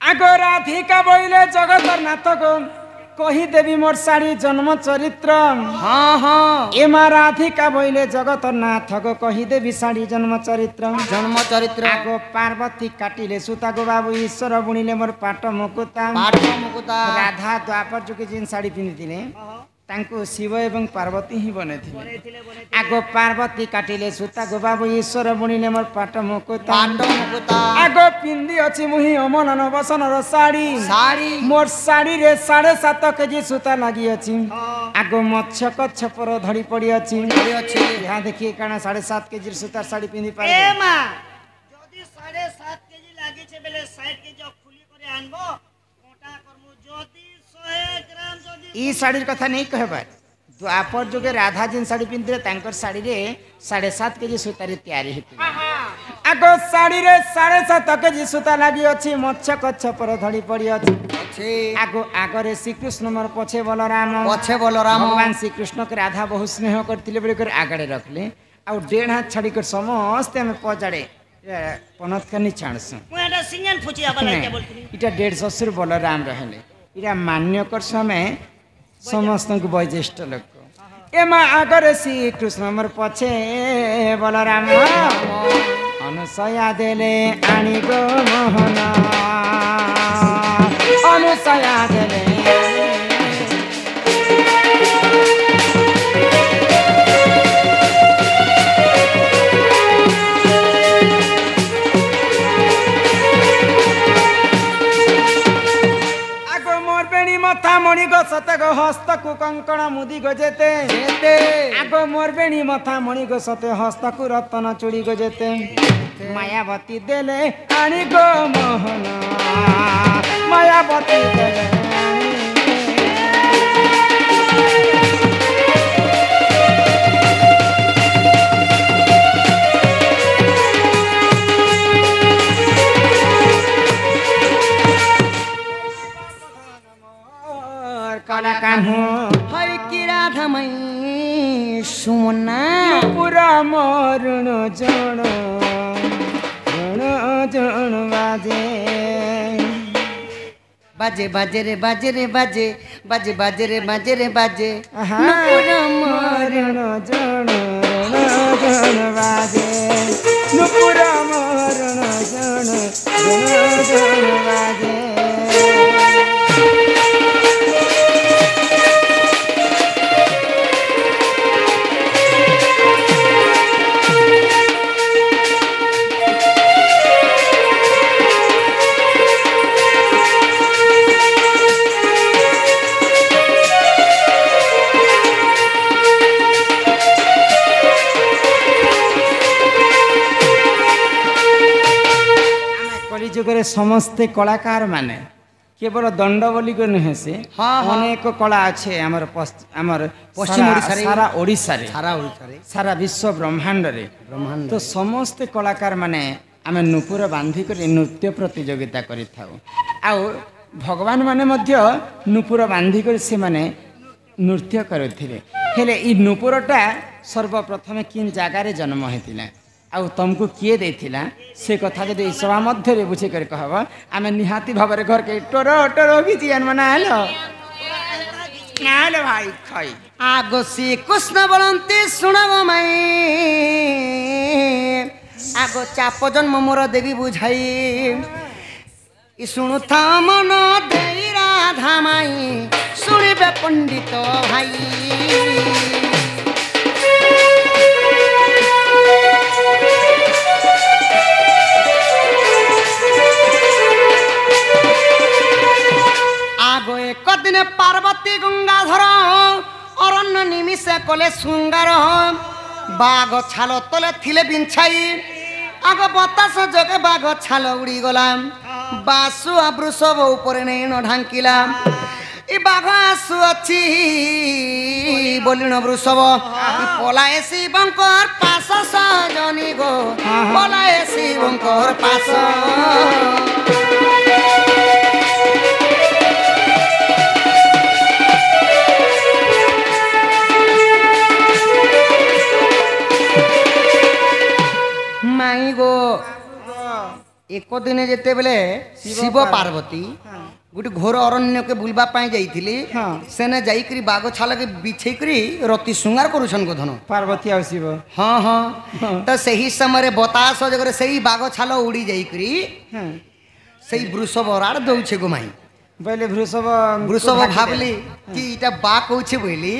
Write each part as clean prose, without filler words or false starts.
आगो राधिका बोले जगतर नाथ को कही देवी मोर साड़ी जन्म चरित्र हाँ हाँ एमा राधिका बोले जगतर नाथ को कही देवी साड़ी जन्म चरित्र आगो पार्वती काटिले सुता गो बाबू ईश्वर बुणिले मोर पाट मुकुता राधा द्वापर जुगे जिन साड़ी पिंधिथिले तांको शिव एवं पार्वती ही बनेथिले आगो पार्वती काटिले सुता गो बाबू ईश्वर बुणिले मोर पाट मुकुता आगो पिंदी अछि मुही अमन नवसन र साड़ी मोर साड़ी रे 7.5 केजी सुता लागी अछि आगो मच्छ कच्छ पर धड़ी पड़ी अछि यहाँ देखिए काना 7.5 केजी सुता साड़ी पिंधि पारे ए मां जदी 7.5 केजी लागी छे बेले 60 केजी खुली करे आनबो कोटा करमु जदी 100 ग्राम जदी ई साड़ी कथा नहीं कहबार द्वापर जुगे राधा जिन साड़ी पिंधले तांकर साड़ी रे 7.5 केजी सूता रे तैयारी हेतु आगो साड़ी रे 7.5 केजी सूता लागी अछि मच्छ कच्छ पर धड़ी पड़ी अछि आगो आगरे श्री कृष्ण मोर पछे बलराम भगवान श्री कृष्ण के राधा बहुत स्नेह करथिले बले कर आगड़े रखले आ डेढ़ हाथ छाड़ी कर समस्त हम पजाड़े पनत कनी चाणस मुएटा सिंगन फुचिया वाला के बोलथि इटा 150 बलराम रहले इरा मान्य कर समय समस्त को वैज्येष्ठ लोक एमा आगरे श्री कृष्ण मोर पछे बलराम अनुसया देले आनी गो मोहन अनुसया देले मथा मणि गो सत गो हस्त को कंकण मुदी गो जेते आगो मोर बेणी मथा मणि गो सते हस्त को रतन चूड़ी गो जेते मायावती देले आनी गो मोहन मायावती देले काला कान्हो हर की राधा मई सुमना पूरा मरण जण जण बाजे बाजे बाजे रे बाजे रे बाजे बाजे बाजे रे बाजे रे बाजे पूरा मरण जण जण बाजे पूरा मरण जण जण बाजे जुगरे समस्ते कलाकार माने केवल दंड बोली को नुहे से अनेक कला अच्छे आमर पश्चिम सारा ओडिशा रे सारा विश्व ब्रह्मांड रे तो समस्ते कलाकार माने आमे नुपुर बांधी कर नृत्य प्रतियोगिता करि थाउ आ भगवान माने मध्य नुपुर बांधी कर से माने नृत्य करथिले हेले ई नुपुरटा सर्वप्रथम किन जगह रे जन्म हेतिला आउ तुमको किए देथिला से कथा जदि सभा मध्य रे बुझे कर कहब आमे निहाती भाबरे घर के टोरो टोरो घिचियन मनालो नालो भाई खई आगो श्री कृष्ण बोलंती सुनब मई आगो चाप जन्म मोर देवी बुझाई इ सुनु था मन देई राधा माई सुनिबे पंडित भाई आगो एक दिन पार्वती गंगाधर अरण्य निमिषे कले श्रृंगार बाघ छाल तले थिले बिछाई आगो बतास जगे बाघ छाल उड़ी गला बासु वृषभ ऊपर नैन ढांकिला इ बाघ आसु अच्छी बोलिन वृषभ पलाए शिवंकर पास सजनी गो पलाए शिवंकर पास माई गो एक ଏକ ଦିନେ ଯେତେବେଳେ ଶିବ ପାର୍ବତୀ ଗୋଟେ ଘୋର ଅରଣ୍ୟକେ ବୁଲବା ପାଇଁ ଯାଇଥିଲି ସେନେ ଯାଇକରି ବାଘ ଛାଲକେ ବିଛେଇକରି ରତି ଶୃଙ୍ଗାର କରୁଛନ୍ ଗୋଧନ ପାର୍ବତୀ ଆଉ ଶିବ ହଁ ହଁ ତ ସେହି ସମୟରେ ବତାସ ଜଗରେ ସେଇ ବାଘ ଛାଲ ଉଡ଼ି ଯାଇକରି ସେଇ ବୃଷଭ ଆଡ଼ ଦଉଛେ ଗୋମାଇ ବୋଇଲେ ବୃଷଭ ଭାବିଲି କି ଇଟା ବା କହୁଛି ବୋଇଲି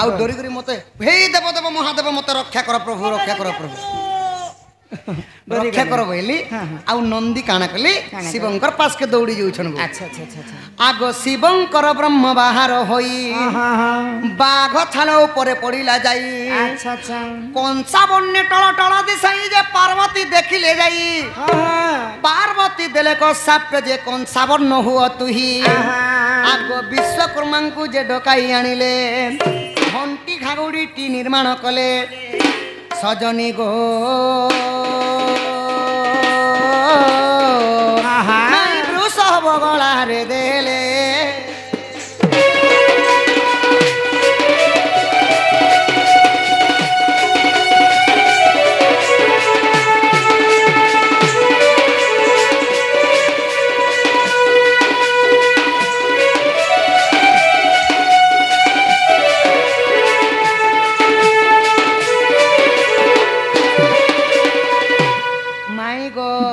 ଆଉ ଡରିକରି ମତେ ହେଇ ଦେବ ଦେବ ମହାଦେବ ମତେ ରକ୍ଷା କର ପ୍ରଭୁ ରକ୍ଷା କର ପ୍ରଭୁ ରକ୍ଷା କର ବୋଇଲି ଆଉ ନନ୍ଦୀ କାଣା କଲି ଶିବଙ୍କର ପାଶକେ ଦୌଡ଼ି ଯାଉଛନ୍ ଆଗ ଶିବଙ୍କର ବ୍ରହ୍ମ ବାହାର ହୋଇ ବାଘ ଛାଲ ଉପରେ ପଡ଼ିଲା ଯାଇ କଂସା ବନ୍ୟ ଟଳ ଟଳ ଦିଶାଇ ଯେ ପାର୍ବତୀ ଦେଖିଲେ ଯାଇ ପାର୍ବତୀ ଦେଲେ କସାପ୍ୟ ଯେ କଂସା ବର୍ଣ୍ଣ ହୁଅ ତୁହି ଆଗ ବିଶ୍ୱକର୍ମାଙ୍କୁ ଯେ ଡକାଇ ଆଣିଲେ ଘଣ୍ଟି ଘାଗୁଡ଼ିଟି ନିର୍ମାଣ କଲେ ସଜନୀ ଗୋ ବୃଷଭ ଗଳାରେ ଦେଲେ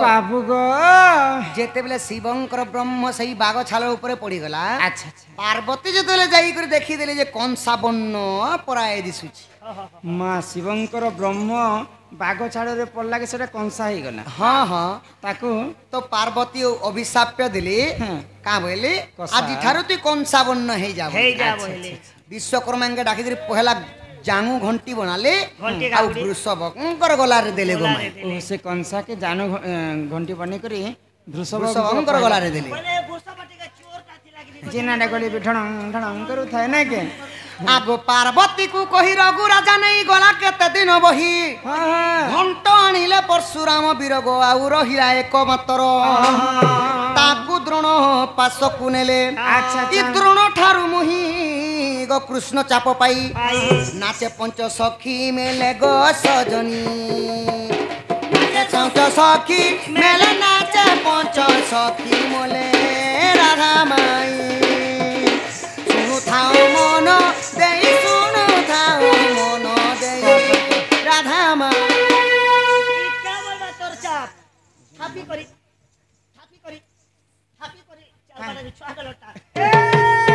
बाबू गो जेतेबेले शिवंकर ब्रह्म सही बाघ छाल ऊपर पड़ीगला पार्वती जेतेबेले जाई देखीदेले जे कंसा बन्न पराए दिसुची माँ शिवंकर ब्रह्म बाघ छाड़ रे पड़ला के सेटा कंसा ही गला हाँ हाँ ताकू तो पार्वती अभिशाप्य दिली का बोली आज ठारू तू कंसा बन्न हे जा विश्वकर्मा के डाकी पहला जानू घंटी बनाले आउ वृषभकर गलारे देले गोमाई से कंसा के जानू घंटी बने करी वृषभकर गलारे देले जेना डगली बिठण ढण करू थाए ना के आगो पार्वती को कही रघु राजा नहीं गला केते दिन बही घंट आनिले परशुराम वीर गो आउ रहिला एक मात्र ताकू द्रोण पासकु नेले ई द्रोण ठारू मुही गो कृष्ण चाप पाई नाचे पंच सखी मेले गो सजनी नाचे पंच सखी मेले नाचे पंच सखी मोले राधा माई सुनु थाओ मन देई सुनु थाओ मन देई राधा माई क्या बोलबा तोर चाप थापी करी चल बड़ा छुआ गलटा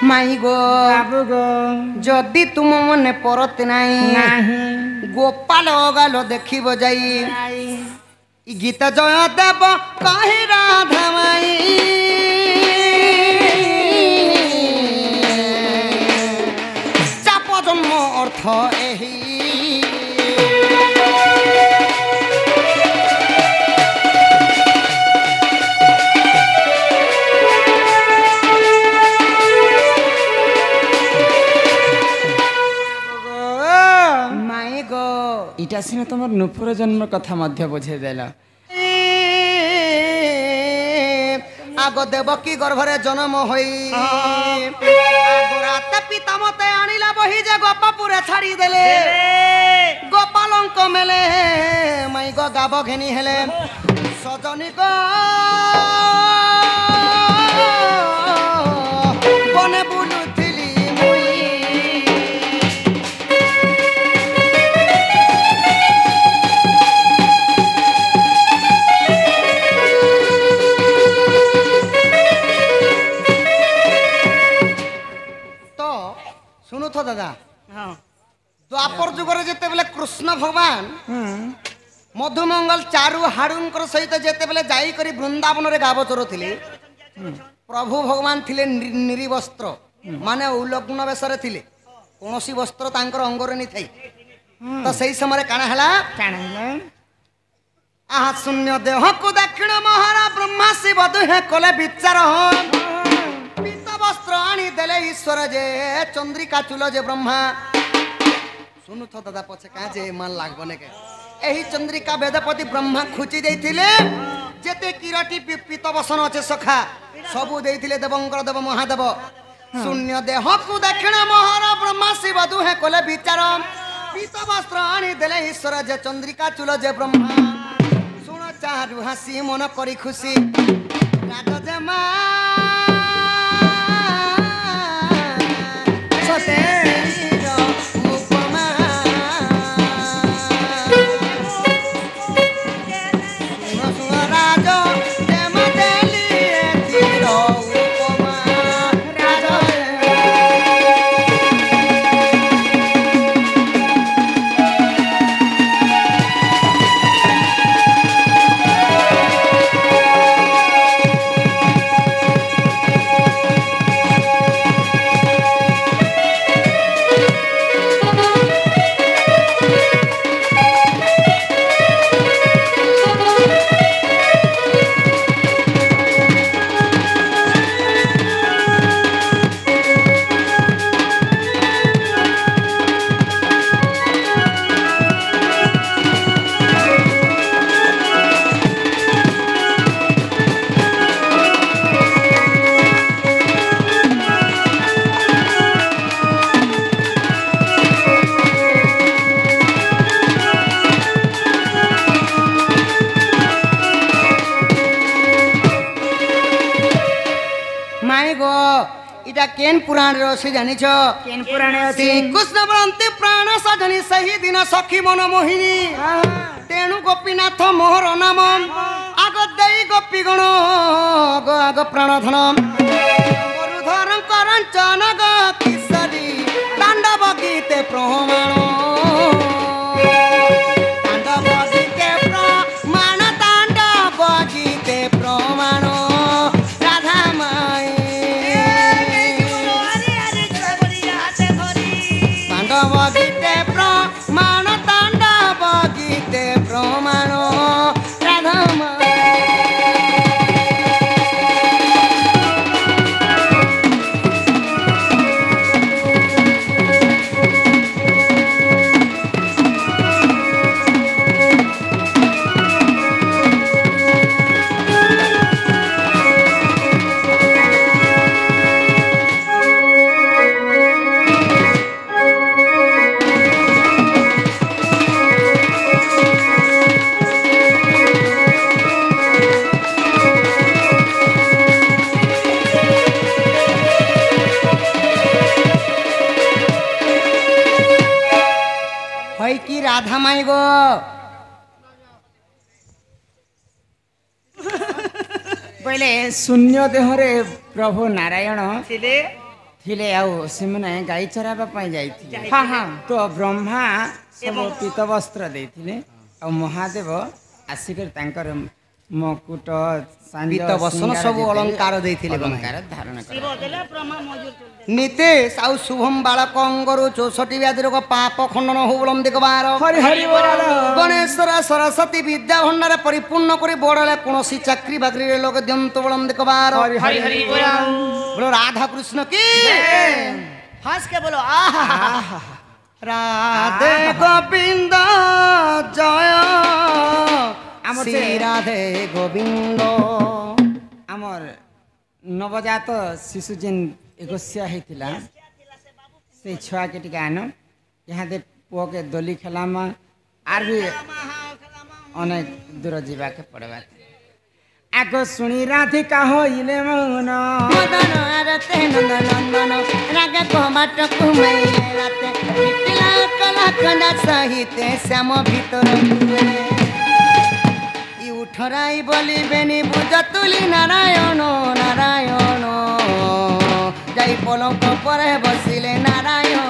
माई गो बाबू गो जदि तुम मने परत नाही गोपाल गालो देखिब जाई ई गीत जय देव कहि राधा माई चाप जन्म अर्थ एही इटा सिना तुम नुपुर जन्म कथा मध्य बुझे देला आग देवकी गर्भरे जन्म होई आग रात पिता मते आनिला बही जे गोपापुरे छाड़ी देले गोपालंक मेले माई गो गाब घेनी हेले सजनी गो बने बुलुथिली मुई सुनु तो दादा द्वापर जुगर जेते बेले कृष्ण भगवान मधुमंगल चारु हाड़ुंकर सहित जेते बेले जाई करी वृंदावन रे गाव चोरथिले प्रभु भगवान थिले निरीवस्त्र माने उलग्न वेशरे थिले कोनोसी वस्त्र तांकर अंगरे नि थाई तो सही समय काना हला आहा शून्य देह को दक्षिण महारा ब्रह्मा शिव दुहे कले विचार पीत वस्त्र ଆଣି ଦେଲେ ଈଶ୍ୱର ଯେ ଚନ୍ଦ୍ରିକା ଚୁଲ ଯେ ବ୍ରହ୍ମା ଶୁଣୁଥ ଦାଦା ପଛେ କାଁ ଯେ ମାନ ଲାଗବନେ କେ ଏହି ଚନ୍ଦ୍ରିକା ବେଦପତି ବ୍ରହ୍ମା ଖୁଚି ଦେଇଥିଲେ ଯେତେ କିରଟି ପିତ ବସନ ଅଛି ସଖା ସବୁ ଦେଇଥିଲେ ଦେବଙ୍କର ଦେବ ମହାଦେବ ଶୂନ୍ୟ ଦେହକୁ ଦକ୍ଷିଣ ମହର ବ୍ରହ୍ମା ଶିବ ଦୁହେଁ କଲେ ବିଚାର ପିତ ବସ୍ତ୍ର ଆଣି ଦେଲେ ଈଶ୍ୱର ଯେ ଚନ୍ଦ୍ରିକା ଚୁଲ ଯେ ବ୍ରହ୍ମା ଶୁଣ ଚାରୁ ହାସି ମନ କରି ଖୁସି ରାଗ ଯେ ମା ସତେର ଉପମା ଶୁଣ ଶୁଣ ରାଜ ଯେମ ଦେଲି ଏଥିର ଉପମା ରାଜ केन पुराण से जानी छो केन पुराण श्री कृष्ण बरंती प्राण सजनी सही दिन सखी मन मोहिनी तेणु गोपीनाथ मोहर नाम आग देई गोपी गण आग प्राण धन गुरुधर करंचन ग किशोरी तांडव गीते प्रमाण तांडव गीते प्रमाण तांडव गीते प्रमाण राधा माई तांडव गीते प्रमाण तांडव गीते प्रमाण राधा माई की राधा माई गो पहले शून्य देहरे प्रभु नारायण थिले आउ सिमने गाई चराबा पई जाइथिले हां हां तो ब्रह्मा सब पीत वस्त्र देथिले आ महादेव आसिकर तांकर मकुट पीत वसन सब अलंकार देथिले अलंकार धारण कर शिव देले ब्रह्मा मजूर चल नितेश आउ शुभम बालक अंगरु 64 व्याधि रोग पाप खंडन होबलम दिगबार हरि हरि बोल गणेश्वर सरस्वती विद्या भंडार परिपूर्ण करी बड़ले कोनोसी चाकरी बाकरी रे लोग दंत बलम दिगबार हरि हरि बोल बोलो राधा कृष्ण की हंस के बोलो आहा राधे गोविंद जय श्री राधे गोविंद आमर नवजात शिशु जेन एगोसिया हेतिला से छुआ के टिका आनो यहाँ दे पुओ के दोली खेलामा आर भी अनेक दूर जीवा के पड़वा आगो सुनी राधिका होइले मन मदन आरते नंदन नंदन राग कोमट कुमैले राते पिटला कला खंडा सहिते श्याम भीतर इ उठराई बोली बेनी बुझतुली नारायण नारायण जाई पलंक परे बसिले नारायण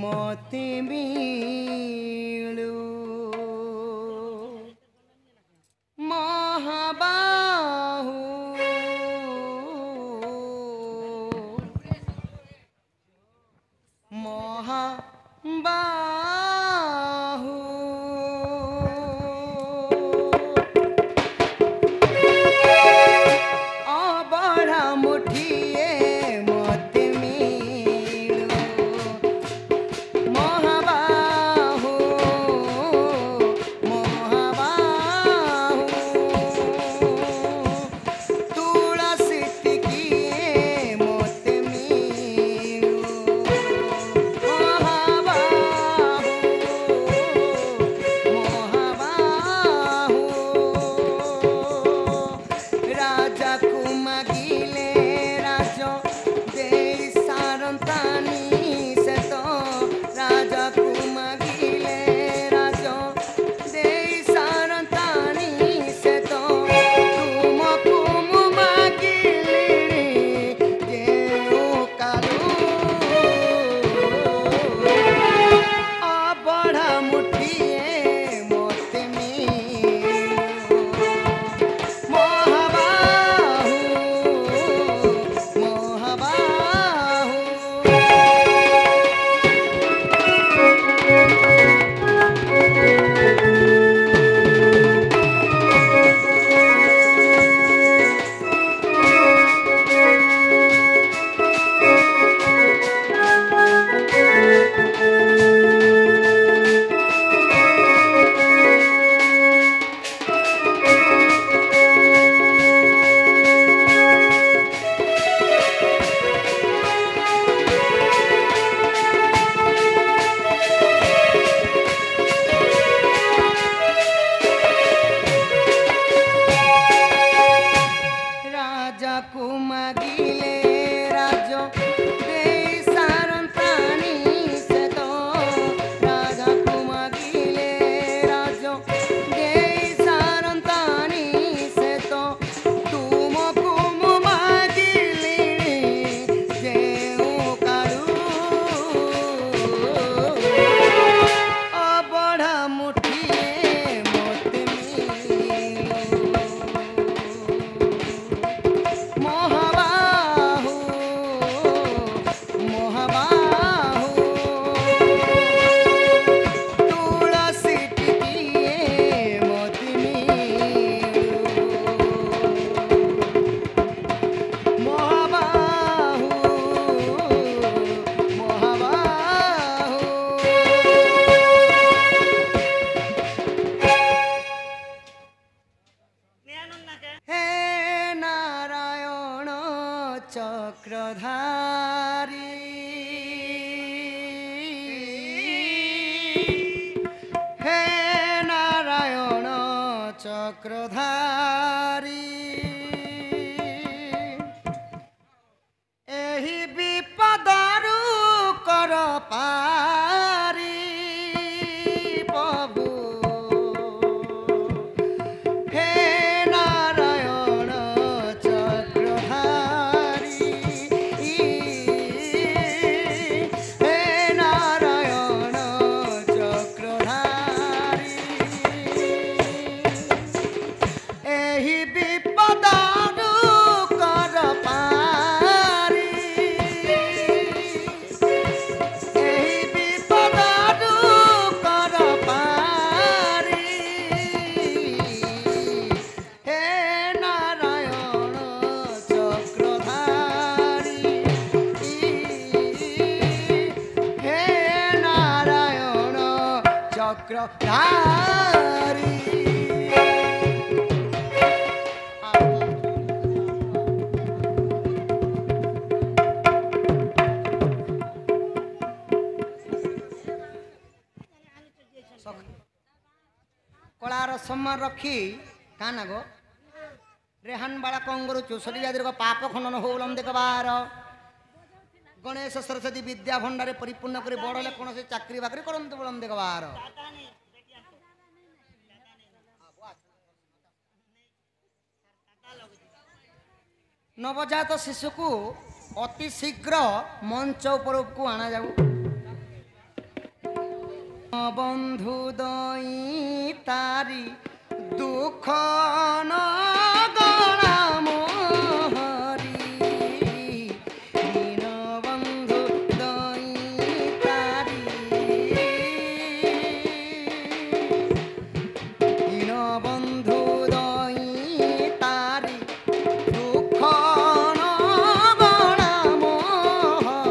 मोती बीळू महाबाहू महाबाहू চক্রধারী হে নারায়ণ চক্রধারী ଏହି ବିପଦରୁ କର ପାରି ପ୍ରଭୁ ହେ ନାରାୟଣ ଚକ୍ରଧାରୀ ହେ ନାରାୟଣ ଚକ୍ରଧାରୀ ଏହି ବିପଦରୁ କର ପାରି চক্রধারী କଳାର ସମ୍ମାନ ରଖି କାନା ଗো ରେହାନ ବାଳା କଙ୍ଗରୁ 64 ଜାତିର ପାପ ଖଣ୍ଡନ ହଉଲମ ଦେଖବାର ଗଣେଶ ସରସ୍ୱତୀ ବିଦ୍ୟା ଭଣ୍ଡାରେ ପରିପୂର୍ଣ୍ଣ କରି ବଡ଼ ହେଲେ କୌଣସି ଚାକିରି ବାକିରି କରନ୍ତୁ ବୋଲମ ଦେଖବାର ନବଜାତ ଶିଶୁକୁ ଅତି ଶୀଘ୍ର ମଞ୍ଚ ଉପରକୁ ଅଣାଯାଉ বন্ধু দই তারি দুঃখ ন গলা মোহরি দীন বন্ধু দই তারি দীন বন্ধু দই তারি দুঃখ ন গলা মোহরি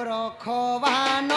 রখবান